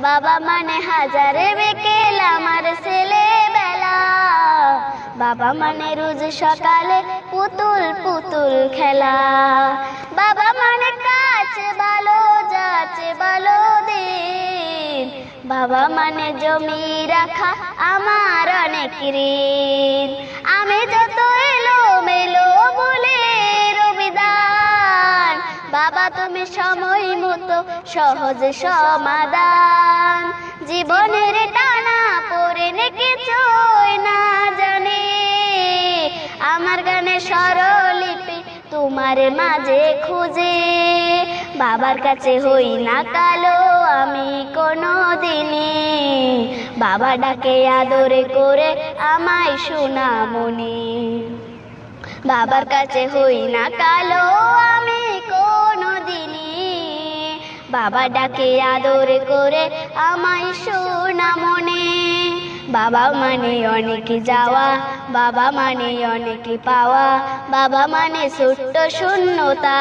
বাবা মানে হাজারে বিকেল আমার ছেলেবেলা। বাবা মানে রোজ সকালে পুতুল পুতুল খেলা। বাবা মানে কাছে ভালো যাচ্ছে ভালো দিন। বাবা মানে জমি রাখা আমার অনেক ঋণ। আমি যত এলো মেলো বলে রবিদান, বাবা তুমি সময় মতো সহজ সমাধান। জীবনের টানা পড়ে কিছুই না জানি, আমার গানে স্বরলিপি তোমার মাঝে খুঁজে। বাবার কাছে হই না কালো আমি কোনো দিনই, বাবা ডাকে আদরে করে আমায় সোনামণি। বাবার কাছে হই না কালো আমি কোনো দিনই, বাবা ডাকে আদরে করে আমায় সোনামণি। বাবা মানে অনেক যাওয়া, বাবা মানে অনেক পাওয়া, বাবা মানে ছোট্ট শূন্যতা,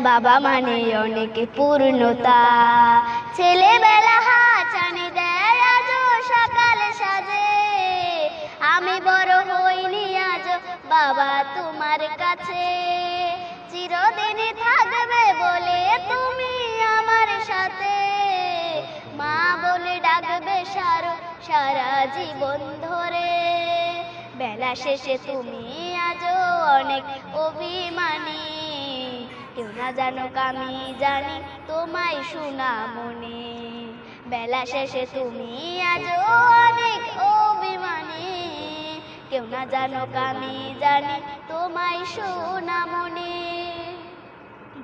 বাবা মানে অনেক পূর্ণতা। ছেলেবেলা হাঁচানি দেয় আজ সকাল সাজে, আমি বড় হইনি আজ বাবা তোমার কাছে। চিরদিনই থাকবে বলে তুমি আমার সাথে, মা বলে ডাকবে সারা জীবন ধরে। বেলা শেষে তুমি আজও অনেক অভিমানী, কেউ না জানুক আমি জানি তোমায় সোনামণি। বেলা শেষে তুমি আজও অনেক অভিমানী, কেউ না জানুক আমি জানি তোমায় সোনামণি।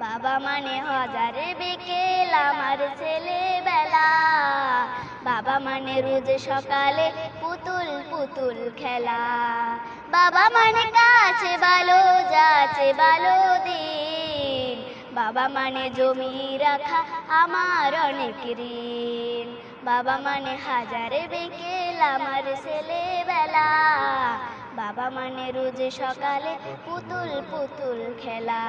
বাবা মানে হাজারে বিকেল আমার ছেলেবেলা। বাবা মানে রোজ সকালে পুতুল পুতুল খেলা। বাবা মানে কাছে ভালো যাচ্ছে ভালো দিন। বাবা মানে জমি রাখা আমার অনেক ঋণ। বাবা মানে হাজারে বিকেল আমার ছেলেবেলা। বাবা মানে রোজ সকালে পুতুল পুতুল খেলা।